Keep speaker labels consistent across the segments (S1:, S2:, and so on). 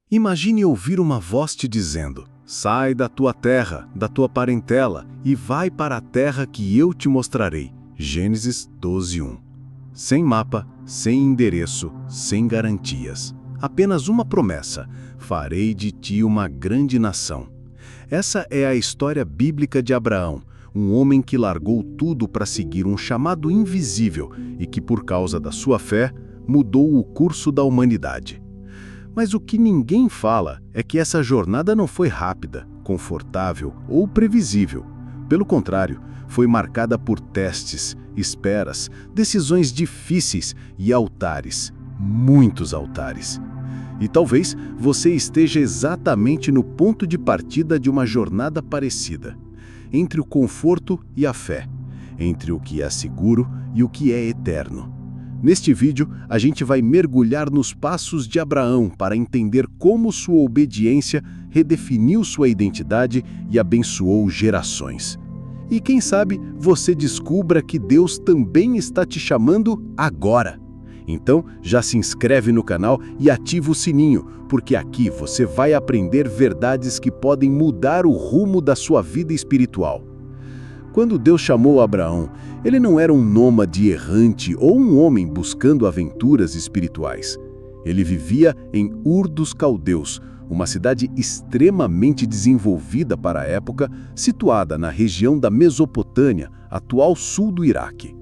S1: Imagine ouvir uma voz te dizendo: sai da tua terra, da tua parentela, e vai para a terra que eu te mostrarei. Gênesis 12:1. Sem mapa, sem endereço, sem garantias. Apenas uma promessa: farei de ti uma grande nação. Essa é a história bíblica de Abraão, um homem que largou tudo para seguir um chamado invisível e que, por causa da sua fé, mudou o curso da humanidade. Mas o que ninguém fala é que essa jornada não foi rápida, confortável ou previsível. Pelo contrário, foi marcada por testes, esperas, decisões difíceis e altares, muitos altares. E talvez você esteja exatamente no ponto de partida de uma jornada parecida, entre o conforto e a fé, entre o que é seguro e o que é eterno. Neste vídeo, a gente vai mergulhar nos passos de Abraão para entender como sua obediência redefiniu sua identidade e abençoou gerações. E quem sabe você descubra que Deus também está te chamando agora. Então, já se inscreve no canal e ativa o sininho, porque aqui você vai aprender verdades que podem mudar o rumo da sua vida espiritual. Quando Deus chamou Abraão, ele não era um nômade errante ou um homem buscando aventuras espirituais. Ele vivia em Ur dos Caldeus, uma cidade extremamente desenvolvida para a época, situada na região da Mesopotâmia, atual sul do Iraque.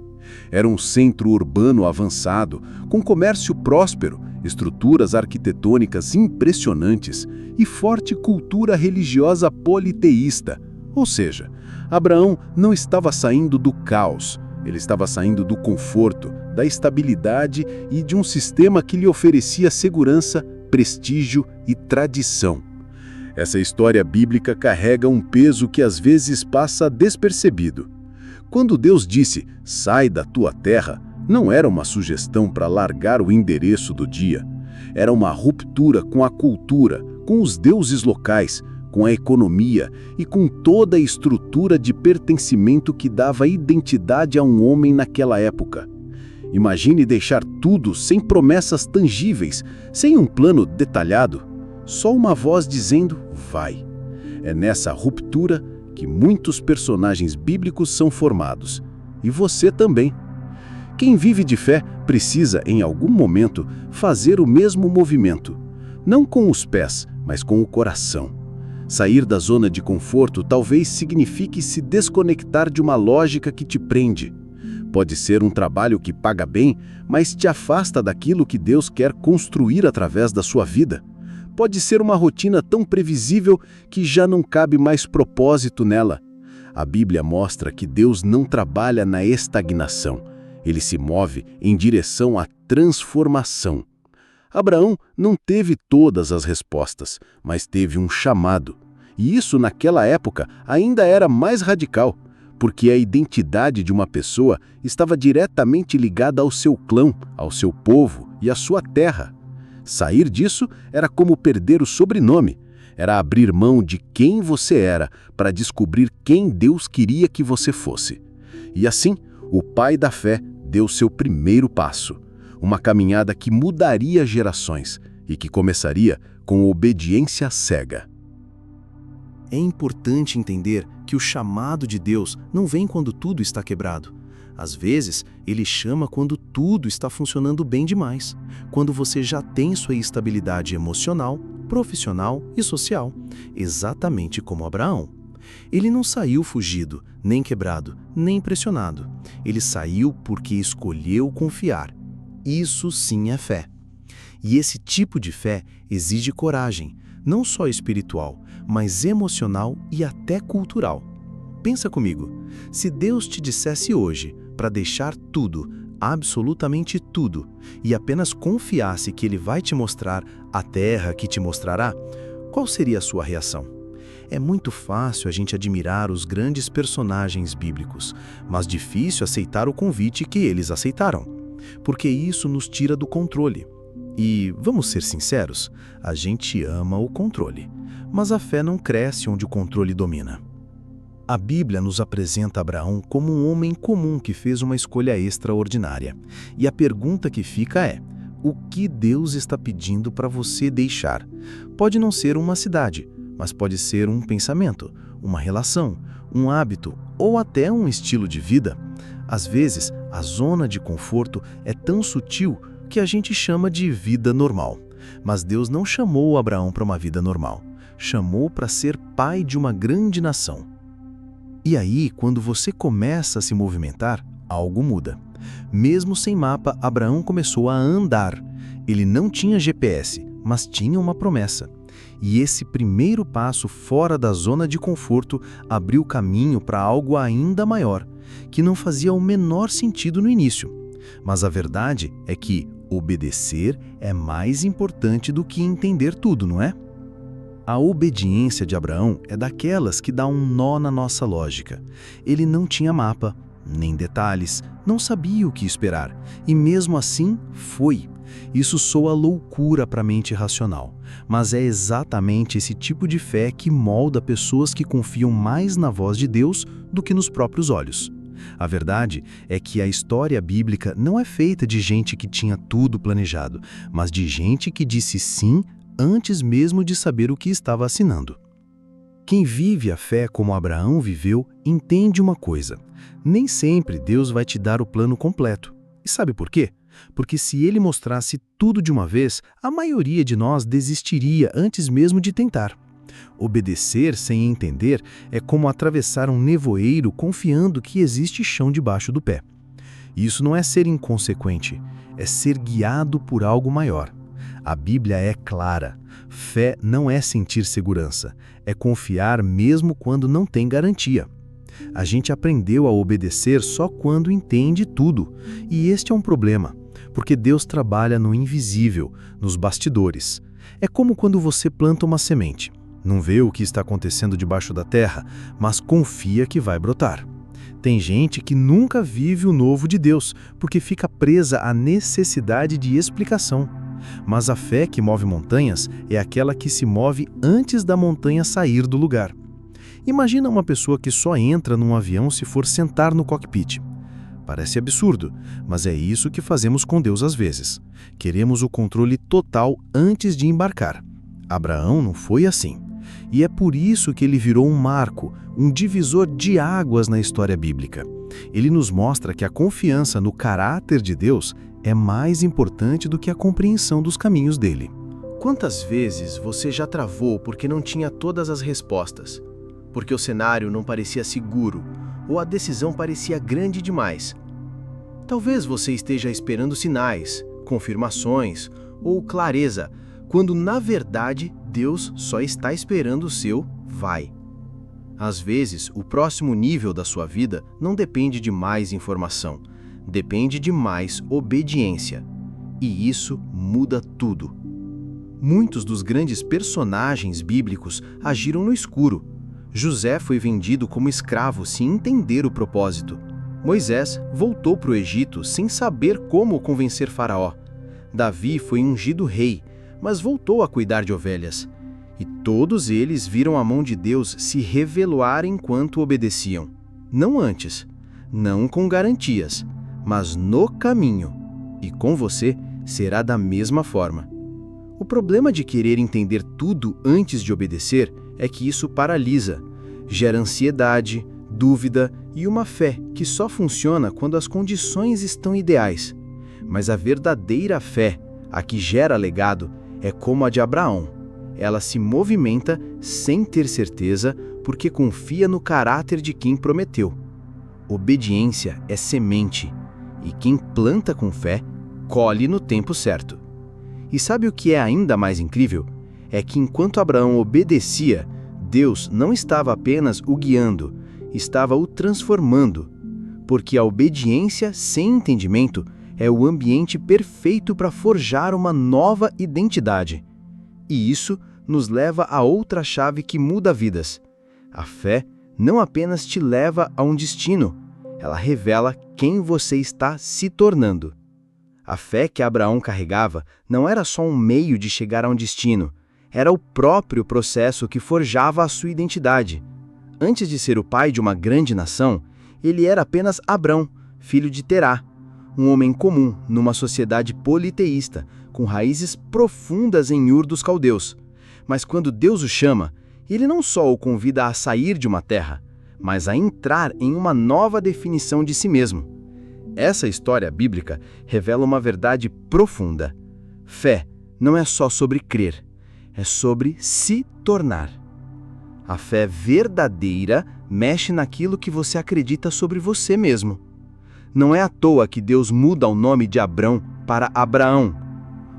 S1: Era um centro urbano avançado, com comércio próspero, estruturas arquitetônicas impressionantes e forte cultura religiosa politeísta. Ou seja, Abraão não estava saindo do caos, ele estava saindo do conforto, da estabilidade e de um sistema que lhe oferecia segurança, prestígio e tradição. Essa história bíblica carrega um peso que às vezes passa despercebido. Quando Deus disse, sai da tua terra, não era uma sugestão para largar o endereço do dia. Era uma ruptura com a cultura, com os deuses locais, com a economia e com toda a estrutura de pertencimento que dava identidade a um homem naquela época. Imagine deixar tudo sem promessas tangíveis, sem um plano detalhado, só uma voz dizendo, vai. É nessa ruptura que muitos personagens bíblicos são formados. E você também. Quem vive de fé precisa, em algum momento, fazer o mesmo movimento. Não com os pés, mas com o coração. Sair da zona de conforto talvez signifique se desconectar de uma lógica que te prende. Pode ser um trabalho que paga bem, mas te afasta daquilo que Deus quer construir através da sua vida. Pode ser uma rotina tão previsível que já não cabe mais propósito nela. A Bíblia mostra que Deus não trabalha na estagnação. Ele se move em direção à transformação. Abraão não teve todas as respostas, mas teve um chamado. E isso, naquela época, ainda era mais radical, porque a identidade de uma pessoa estava diretamente ligada ao seu clã, ao seu povo e à sua terra. Sair disso era como perder o sobrenome, era abrir mão de quem você era para descobrir quem Deus queria que você fosse. E assim, o pai da fé deu seu primeiro passo, uma caminhada que mudaria gerações e que começaria com obediência cega. É importante entender que o chamado de Deus não vem quando tudo está quebrado. Às vezes, Ele chama quando tudo está funcionando bem demais, quando você já tem sua estabilidade emocional, profissional e social, exatamente como Abraão. Ele não saiu fugido, nem quebrado, nem pressionado. Ele saiu porque escolheu confiar. Isso sim é fé. E esse tipo de fé exige coragem, não só espiritual, mas emocional e até cultural. Pensa comigo, se Deus te dissesse hoje para deixar tudo, absolutamente tudo, e apenas confiasse que Ele vai te mostrar a terra que te mostrará, qual seria a sua reação? É muito fácil a gente admirar os grandes personagens bíblicos, mas difícil aceitar o convite que eles aceitaram, porque isso nos tira do controle. E, vamos ser sinceros, a gente ama o controle, mas a fé não cresce onde o controle domina. A Bíblia nos apresenta Abraão como um homem comum que fez uma escolha extraordinária. E a pergunta que fica é:
S2: o que Deus está pedindo para você deixar. Pode não ser uma cidade, mas pode ser um pensamento, uma relação, um hábito ou até um estilo de vida. Às vezes, a zona de conforto é tão sutil que a gente chama de vida normal. Mas Deus não chamou Abraão para uma vida normal. Chamou para ser pai de uma grande nação. E aí, quando você começa a se movimentar, algo muda. Mesmo sem mapa, Abraão começou a andar. Ele não tinha GPS, mas tinha uma promessa. E esse primeiro passo fora da zona de conforto abriu caminho para algo ainda maior, que não fazia o menor sentido no início. Mas a verdade é que obedecer é mais importante do que entender tudo, não é? A obediência de Abraão é daquelas que dá um nó na nossa lógica. Ele não tinha mapa, nem detalhes, não sabia o que esperar, e mesmo assim foi. Isso soa loucura para a mente racional, mas é exatamente esse tipo de fé que molda pessoas que confiam mais na voz de Deus do que nos próprios olhos. A verdade é que a história bíblica não é feita de gente que tinha tudo planejado, mas de gente que disse sim antes mesmo de saber o que estava assinando. Quem vive a fé como Abraão viveu, entende uma coisa: nem sempre Deus vai te dar o plano completo. E sabe por quê? Porque se ele mostrasse tudo de uma vez, a maioria de nós desistiria antes mesmo de tentar. Obedecer sem entender é como atravessar um nevoeiro confiando que existe chão debaixo do pé. Isso não é ser inconsequente, é ser guiado por algo maior. A Bíblia é clara. Fé não é sentir segurança, é confiar mesmo quando não tem garantia. A gente aprendeu a obedecer só quando entende tudo, e este é um problema, porque Deus trabalha no invisível, nos bastidores. É como quando você planta uma semente. Não vê o que está acontecendo debaixo da terra, mas confia que vai brotar. Tem gente que nunca vive o novo de Deus, porque fica presa à necessidade de explicação. Mas a fé que move montanhas é aquela que se move antes da montanha sair do lugar. Imagina uma pessoa que só entra num avião se for sentar no cockpit. Parece absurdo, mas é isso que fazemos com Deus às vezes. Queremos o controle total antes de embarcar. Abraão não foi assim. E é por isso que ele virou um marco, um divisor de águas na história bíblica. Ele nos mostra que a confiança no caráter de Deus é mais importante do que a compreensão dos caminhos dele.
S3: Quantas vezes você já travou porque não tinha todas as respostas? Porque o cenário não parecia seguro ou a decisão parecia grande demais? Talvez você esteja esperando sinais, confirmações ou clareza, quando na verdade Deus só está esperando o seu vai. Às vezes, o próximo nível da sua vida não depende de mais informação, depende de mais obediência. E isso muda tudo. Muitos dos grandes personagens bíblicos agiram no escuro. José foi vendido como escravo sem entender o propósito. Moisés voltou para o Egito sem saber como convencer Faraó. Davi foi ungido rei, mas voltou a cuidar de ovelhas. E todos eles viram a mão de Deus se revelar enquanto obedeciam. Não antes, não com garantias, mas no caminho. E com você será da mesma forma. O problema de querer entender tudo antes de obedecer é que isso paralisa, gera ansiedade, dúvida e uma fé que só funciona quando as condições estão ideais. Mas a verdadeira fé, a que gera legado, é como a de Abraão. Ela se movimenta sem ter certeza porque confia no caráter de quem prometeu. Obediência é semente, e quem planta com fé, colhe no tempo certo. E sabe o que é ainda mais incrível? É que enquanto Abraão obedecia, Deus não estava apenas o guiando, estava o transformando. Porque a obediência sem entendimento é o ambiente perfeito para forjar uma nova identidade. E isso nos leva a outra chave que muda vidas. A fé não apenas te leva a um destino, ela revela quem você está se tornando. A fé que Abraão carregava não era só um meio de chegar a um destino, era o próprio processo que forjava a sua identidade. Antes de ser o pai de uma grande nação, ele era apenas Abrão, filho de Terá, um homem comum numa sociedade politeísta, com raízes profundas em Ur dos Caldeus. Mas quando Deus o chama, ele não só o convida a sair de uma terra, mas a entrar em uma nova definição de si mesmo. Essa história bíblica revela uma verdade profunda. Fé não é só sobre crer, é sobre se tornar. A fé verdadeira mexe naquilo que você acredita sobre você mesmo. Não é à toa que Deus muda o nome de Abrão para Abraão.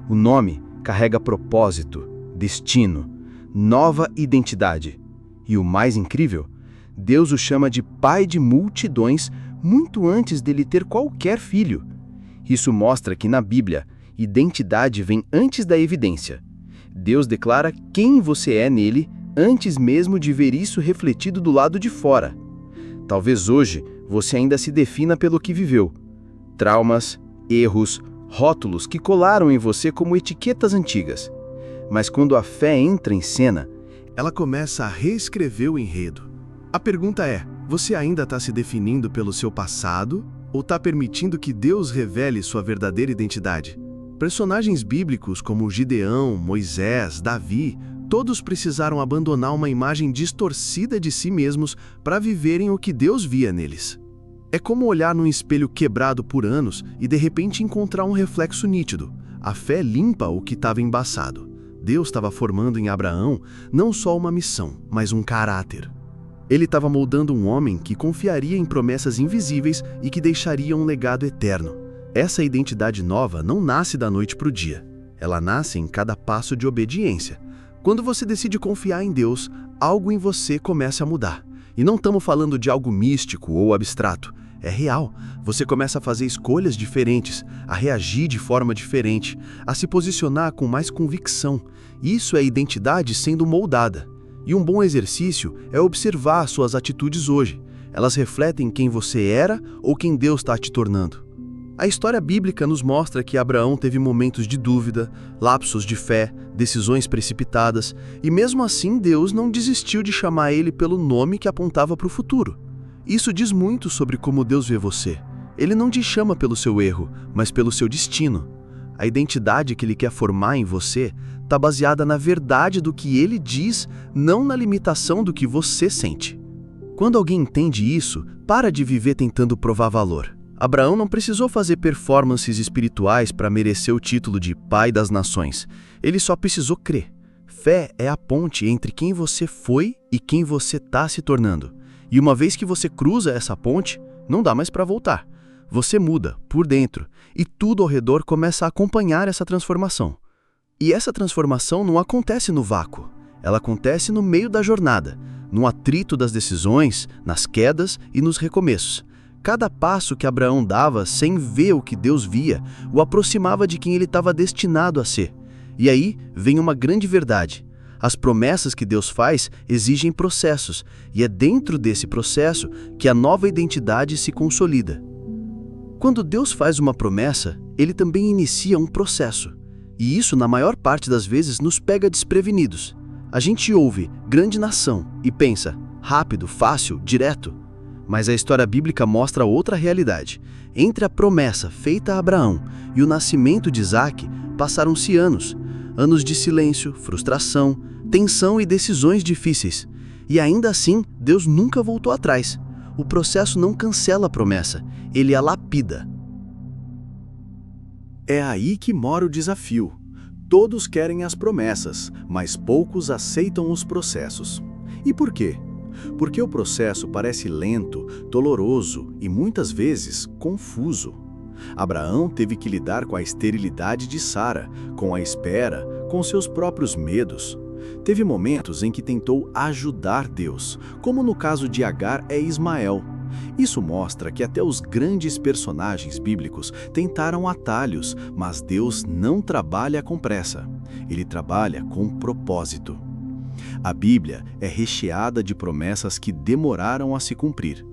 S3: O nome carrega propósito, destino, nova identidade. E o mais incrível, Deus o chama de pai de multidões muito antes dele ter qualquer filho. Isso mostra que na Bíblia, identidade vem antes da evidência. Deus declara quem você é nele antes mesmo de ver isso refletido do lado de fora. Talvez hoje você ainda se defina pelo que viveu. Traumas, erros, rótulos que colaram em você como etiquetas antigas. Mas quando a fé entra em cena,
S1: ela começa a reescrever o enredo. A pergunta é, você ainda está se definindo pelo seu passado ou está permitindo que Deus revele sua verdadeira identidade? Personagens bíblicos como Gideão, Moisés, Davi, todos precisaram abandonar uma imagem distorcida de si mesmos para viverem o que Deus via neles. É como olhar num espelho quebrado por anos e de repente encontrar um reflexo nítido. A fé limpa o que estava embaçado. Deus estava formando em Abraão não só uma missão, mas um caráter. Ele estava moldando um homem que confiaria em promessas invisíveis e que deixaria um legado eterno. Essa identidade nova não nasce da noite para o dia. Ela nasce em cada passo de obediência. Quando você decide confiar em Deus, algo em você começa a mudar. E não estamos falando de algo místico ou abstrato. É real. Você começa a fazer escolhas diferentes, a reagir de forma diferente, a se posicionar com mais convicção. Isso é identidade sendo moldada. E um bom exercício é observar suas atitudes hoje. Elas refletem quem você era ou quem Deus está te tornando. A história bíblica nos mostra que Abraão teve momentos de dúvida, lapsos de fé, decisões precipitadas, e mesmo assim Deus não desistiu de chamar ele pelo nome que apontava para o futuro. Isso diz muito sobre como Deus vê você. Ele não te chama pelo seu erro, mas pelo seu destino. A identidade que Ele quer formar em você está baseada na verdade do que Ele diz, não na limitação do que você sente. Quando alguém entende isso, para de viver tentando provar valor. Abraão não precisou fazer performances espirituais para merecer o título de pai das nações. Ele só precisou crer. Fé é a ponte entre quem você foi e quem você está se tornando. E uma vez que você cruza essa ponte, não dá mais para voltar. Você muda por dentro e tudo ao redor começa a acompanhar essa transformação. E essa transformação não acontece no vácuo. Ela acontece no meio da jornada, no atrito das decisões, nas quedas e nos recomeços. Cada passo que Abraão dava sem ver o que Deus via, o aproximava de quem ele estava destinado a ser. E aí vem uma grande verdade. As promessas que Deus faz exigem processos, e é dentro desse processo que a nova identidade se consolida. Quando Deus faz uma promessa, Ele também inicia um processo. E isso, na maior parte das vezes, nos pega desprevenidos. A gente ouve grande nação e pensa, rápido, fácil, direto. Mas a história bíblica mostra outra realidade. Entre a promessa feita a Abraão e o nascimento de Isaac, passaram-se anos. Anos de silêncio, frustração, tensão e decisões difíceis. E ainda assim, Deus nunca voltou atrás. O processo não cancela a promessa, ele a lapida. É aí que mora o desafio. Todos querem as promessas, mas poucos aceitam os processos. E por quê? Porque o processo parece lento, doloroso e muitas vezes confuso. Abraão teve que lidar com a esterilidade de Sara, com a espera, com seus próprios medos. Teve momentos em que tentou ajudar Deus, como no caso de Agar e Ismael. Isso mostra que até os grandes personagens bíblicos tentaram atalhos, mas Deus não trabalha com pressa. Ele trabalha com propósito. A Bíblia é recheada de promessas que demoraram a se cumprir.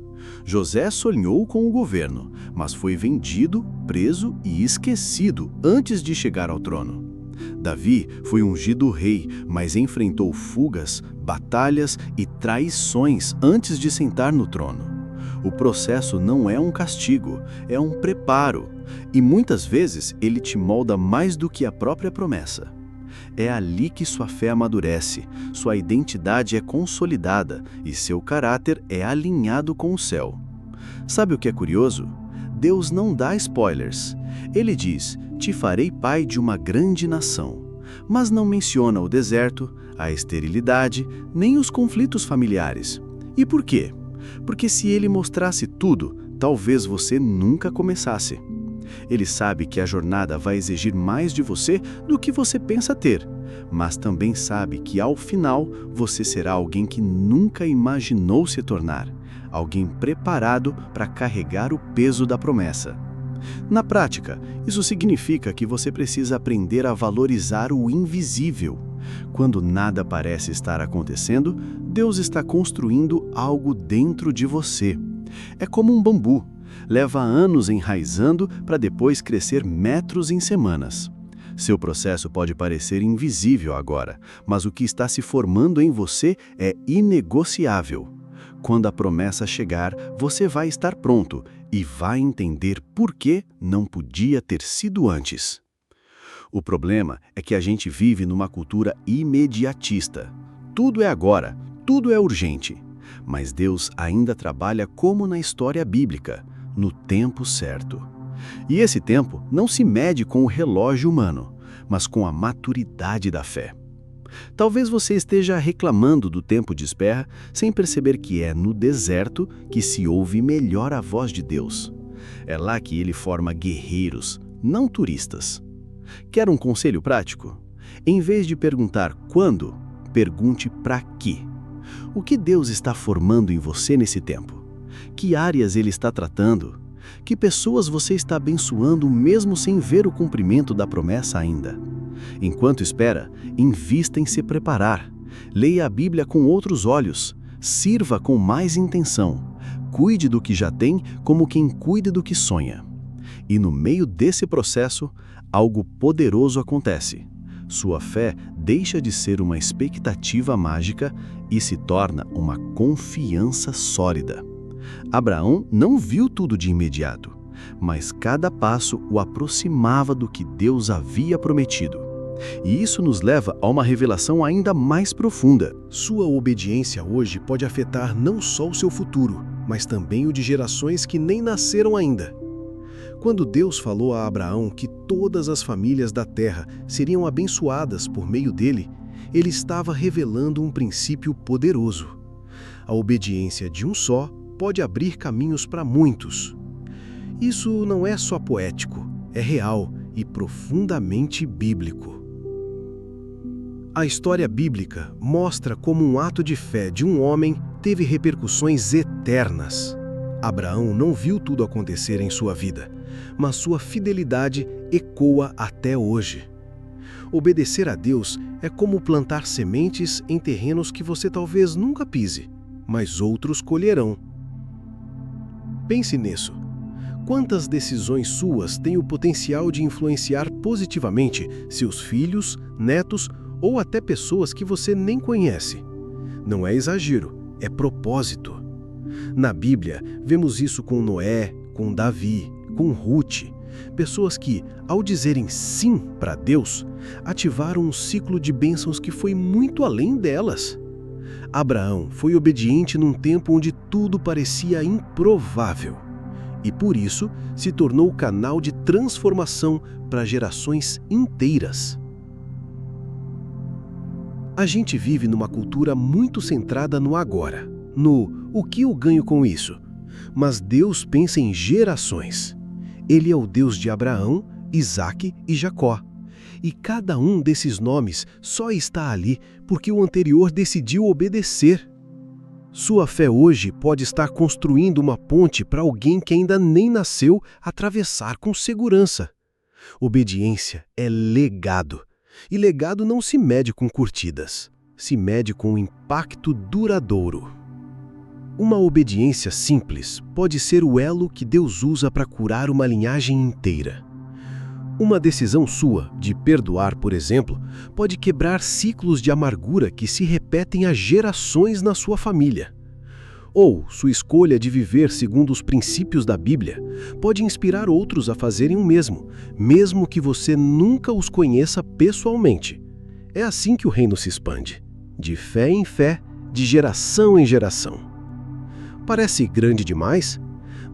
S1: José sonhou com o governo, mas foi vendido, preso e esquecido antes de chegar ao trono. Davi foi ungido rei, mas enfrentou fugas, batalhas e traições antes de sentar no trono. O processo não é um castigo, é um preparo. E muitas vezes ele te molda mais do que a própria promessa. É ali que sua fé amadurece, sua identidade é consolidada e seu caráter é alinhado com o céu. Sabe o que é curioso? Deus não dá spoilers. Ele diz: te farei pai de uma grande nação. Mas não menciona o deserto, a esterilidade, nem os conflitos familiares. E por quê? Porque se ele mostrasse tudo, talvez você nunca começasse. Ele sabe que a jornada vai exigir mais de você do que você pensa ter, mas também sabe que ao final você será alguém que nunca imaginou se tornar, alguém preparado para carregar o peso da promessa. Na prática, isso significa que você precisa aprender a valorizar o invisível. Quando nada parece estar acontecendo, Deus está construindo algo dentro de você. É como um bambu. Leva anos enraizando para depois crescer metros em semanas. Seu processo pode parecer invisível agora, mas o que está se formando em você é inegociável. Quando a promessa chegar, você vai estar pronto e vai entender por que não podia ter sido antes. O problema é que a gente vive numa cultura imediatista. Tudo é agora, tudo é urgente. Mas Deus ainda trabalha como na história bíblica, no tempo certo. E esse tempo não se mede com o relógio humano, mas com a maturidade da fé. Talvez você esteja reclamando do tempo de espera sem perceber que é no deserto que se ouve melhor a voz de Deus. É lá que ele forma guerreiros, não turistas. Quer um conselho prático? Em vez de perguntar quando, pergunte para quê. O que Deus está formando em você nesse tempo? Que áreas Ele está tratando? Que pessoas você está abençoando mesmo sem ver o cumprimento da promessa ainda? Enquanto espera, invista em se preparar. Leia a Bíblia com outros olhos. Sirva com mais intenção. Cuide do que já tem como quem cuida do que sonha. E no meio desse processo, algo poderoso acontece. Sua fé deixa de ser uma expectativa mágica e se torna uma confiança sólida. Abraão não viu tudo de imediato, mas cada passo o aproximava do que Deus havia prometido. E isso nos leva a uma revelação ainda mais profunda.
S3: Sua obediência hoje pode afetar não só o seu futuro, mas também o de gerações que nem nasceram ainda. Quando Deus falou a Abraão que todas as famílias da terra seriam abençoadas por meio dele, ele estava revelando um princípio poderoso. A obediência de um só pode abrir caminhos para muitos. Isso não é só poético, é real e profundamente bíblico. A história bíblica mostra como um ato de fé de um homem teve repercussões eternas. Abraão não viu tudo acontecer em sua vida, mas sua fidelidade ecoa até hoje. Obedecer a Deus é como plantar sementes em terrenos que você talvez nunca pise, mas outros colherão. Pense nisso. Quantas decisões suas têm o potencial de influenciar positivamente seus filhos, netos ou até pessoas que você nem conhece? Não é exagero, é propósito. Na Bíblia, vemos isso com Noé, com Davi, com Ruth, pessoas que, ao dizerem sim para Deus, ativaram um ciclo de bênçãos que foi muito além delas. Abraão foi obediente num tempo onde tudo parecia improvável, e por isso se tornou canal de transformação para gerações inteiras. A gente vive numa cultura muito centrada no agora, no o que eu ganho com isso. Mas Deus pensa em gerações. Ele é o Deus de Abraão, Isaque e Jacó. E cada um desses nomes só está ali porque o anterior decidiu obedecer. Sua fé hoje pode estar construindo uma ponte para alguém que ainda nem nasceu atravessar com segurança. Obediência é legado. E legado não se mede com curtidas, se mede com um impacto duradouro. Uma obediência simples pode ser o elo que Deus usa para curar uma linhagem inteira. Uma decisão sua de perdoar, por exemplo, pode quebrar ciclos de amargura que se repetem há gerações na sua família.
S4: Ou sua escolha de viver segundo os princípios da Bíblia pode inspirar outros a fazerem o mesmo, mesmo que você nunca os conheça pessoalmente. É assim que o reino se expande, de fé em fé, de geração em geração. Parece grande demais,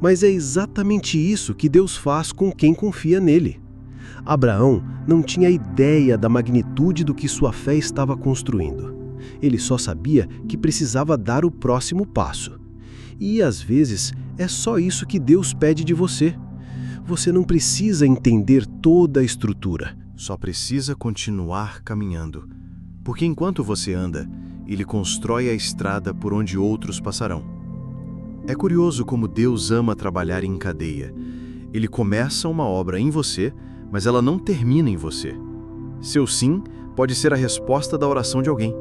S4: mas é exatamente isso que Deus faz com quem confia nele. Abraão não tinha ideia da magnitude do que sua fé estava construindo. Ele só sabia que precisava dar o próximo passo. E, às vezes, é só isso que Deus pede de você. Você não precisa entender toda a estrutura.
S2: Só precisa continuar caminhando. Porque enquanto você anda, Ele constrói a estrada por onde outros passarão. É curioso como Deus ama trabalhar em cadeia. Ele começa uma obra em você, mas ela não termina em você. Seu sim pode ser a resposta da oração de alguém.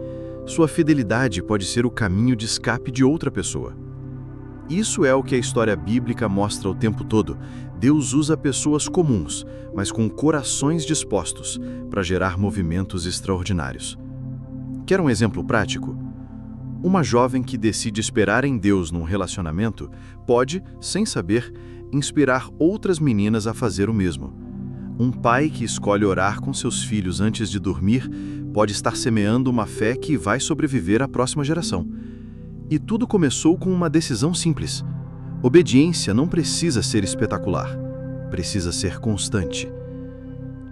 S2: Sua fidelidade pode ser o caminho de escape de outra pessoa. Isso é o que a história bíblica mostra o tempo todo. Deus usa pessoas comuns, mas com corações dispostos, para gerar movimentos extraordinários. Quer um exemplo prático? Uma jovem que decide esperar em Deus num relacionamento pode, sem saber, inspirar outras meninas a fazer o mesmo. Um pai que escolhe orar com seus filhos antes de dormir pode estar semeando uma fé que vai sobreviver à próxima geração. E tudo começou com uma decisão simples. Obediência não precisa ser espetacular, precisa ser constante.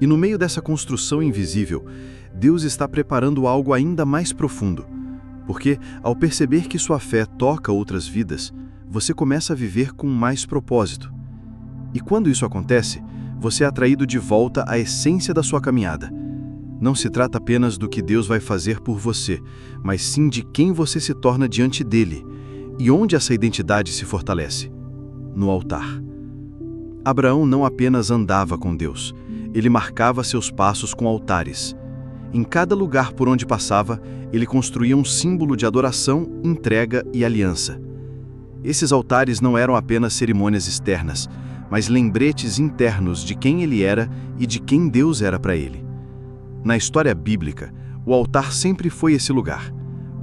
S2: E no meio dessa construção invisível, Deus está preparando algo ainda mais profundo. Porque, ao perceber que sua fé toca outras vidas, você começa a viver com mais propósito. E quando isso acontece, você é atraído de volta à essência da sua caminhada. Não se trata apenas do que Deus vai fazer por você, mas sim de quem você se torna diante dele. E onde essa identidade se fortalece? No altar. Abraão não apenas andava com Deus, ele marcava seus passos com altares. Em cada lugar por onde passava, ele construía um símbolo de adoração, entrega e aliança. Esses altares não eram apenas cerimônias externas, mas lembretes internos de quem ele era e de quem Deus era para ele. Na história bíblica, o altar sempre foi esse lugar,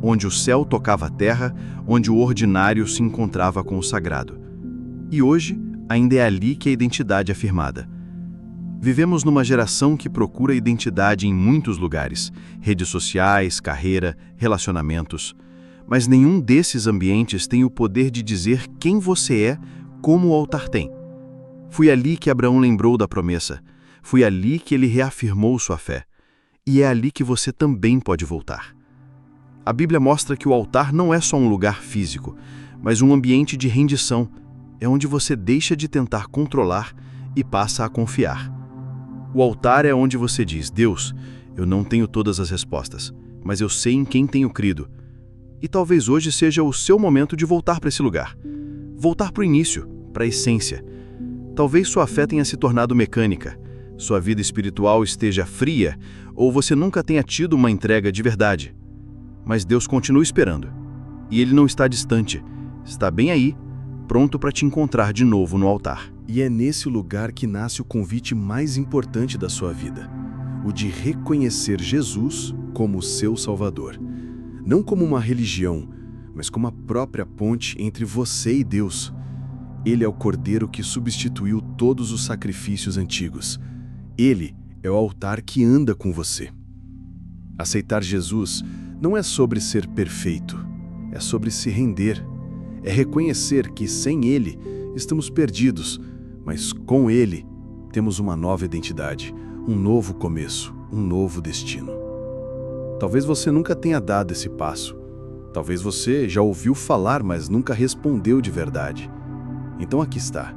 S2: onde o céu tocava a terra, onde o ordinário se encontrava com o sagrado. E hoje, ainda é ali que a identidade é firmada. Vivemos numa geração que procura identidade em muitos lugares, redes sociais, carreira, relacionamentos. Mas nenhum desses ambientes tem o poder de dizer quem você é, como o altar tem. Foi ali que Abraão lembrou da promessa. Foi ali que ele reafirmou sua fé. E é ali que você também pode voltar. A Bíblia mostra que o altar não é só um lugar físico, mas um ambiente de rendição. É onde você deixa de tentar controlar e passa a confiar. O altar é onde você diz: Deus, eu não tenho todas as respostas, mas eu sei em quem tenho crido. E talvez hoje seja o seu momento de voltar para esse lugar. Voltar para o início, para a essência. Talvez sua fé tenha se tornado mecânica, sua vida espiritual esteja fria, ou você nunca tenha tido uma entrega de verdade. Mas Deus continua esperando. E Ele não está distante, está bem aí, pronto para te encontrar de novo no altar.
S4: E é nesse lugar que nasce o convite mais importante da sua vida, o de reconhecer Jesus como o seu Salvador. Não como uma religião, mas como a própria ponte entre você e Deus. Ele é o Cordeiro que substituiu todos os sacrifícios antigos. Ele é o altar que anda com você. Aceitar Jesus não é sobre ser perfeito, é sobre se render. É reconhecer que sem Ele estamos perdidos, mas com Ele temos uma nova identidade, um novo começo, um novo destino. Talvez você nunca tenha dado esse passo. Talvez você já ouviu falar, mas nunca respondeu de verdade. Então aqui está.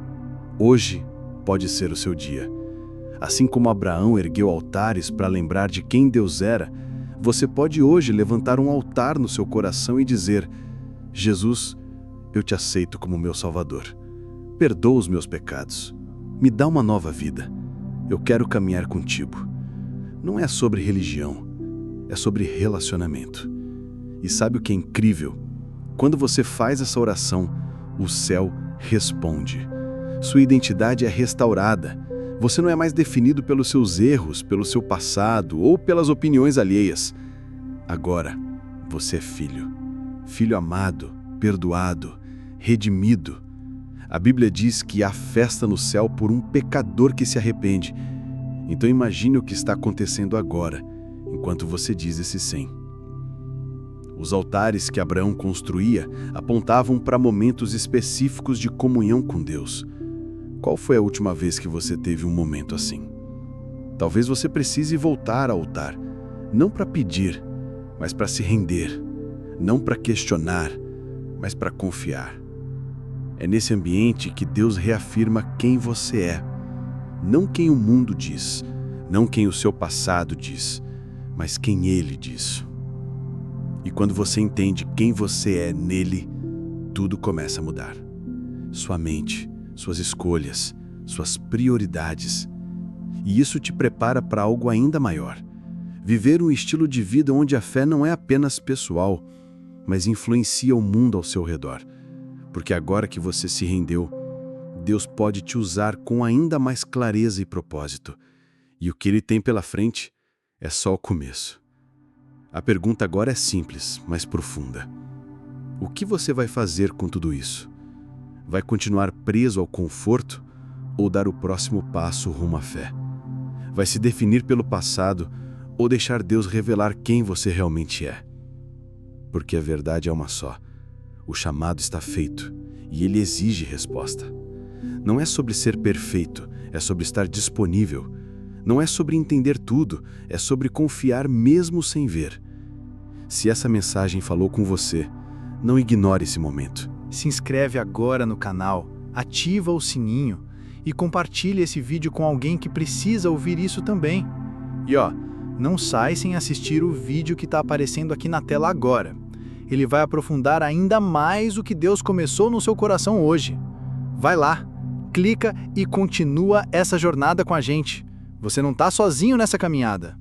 S4: Hoje pode ser o seu dia. Assim como Abraão ergueu altares para lembrar de quem Deus era, você pode hoje levantar um altar no seu coração e dizer: Jesus, eu te aceito como meu Salvador. Perdoa os meus pecados. Me dá uma nova vida. Eu quero caminhar contigo. Não é sobre religião, é sobre relacionamento. E sabe o que é incrível? Quando você faz essa oração, o céu responde. Sua identidade é restaurada. Você não é mais definido pelos seus erros, pelo seu passado ou pelas opiniões alheias. Agora, você é filho. Filho amado, perdoado, redimido. A Bíblia diz que há festa no céu por um pecador que se arrepende. Então imagine o que está acontecendo agora, enquanto você diz esse sim. Os altares que Abraão construía apontavam para momentos específicos de comunhão com Deus. Qual foi a última vez que você teve um momento assim? Talvez você precise voltar ao altar, não para pedir, mas para se render, não para questionar, mas para confiar. É nesse ambiente que Deus reafirma quem você é, não quem o mundo diz, não quem o seu passado diz, mas quem Ele diz. E quando você entende quem você é nele, tudo começa a mudar. Sua mente, suas escolhas, suas prioridades. E isso te prepara para algo ainda maior. Viver um estilo de vida onde a fé não é apenas pessoal, mas influencia o mundo ao seu redor. Porque agora que você se rendeu, Deus pode te usar com ainda mais clareza e propósito. E o que Ele tem pela frente é só o começo. A pergunta agora é simples, mas profunda. O que você vai fazer com tudo isso? Vai continuar preso ao conforto ou dar o próximo passo rumo à fé? Vai se definir pelo passado ou deixar Deus revelar quem você realmente é? Porque a verdade é uma só. O chamado está feito e ele exige resposta. Não é sobre ser perfeito, é sobre estar disponível. Não é sobre entender tudo, é sobre confiar mesmo sem ver. Se essa mensagem falou com você, não ignore esse momento.
S2: Se inscreve agora no canal, ativa o sininho e compartilhe esse vídeo com alguém que precisa ouvir isso também. E não sai sem assistir o vídeo que está aparecendo aqui na tela agora. Ele vai aprofundar ainda mais o que Deus começou no seu coração hoje. Vai lá, clica e continua essa jornada com a gente. Você não está sozinho nessa caminhada.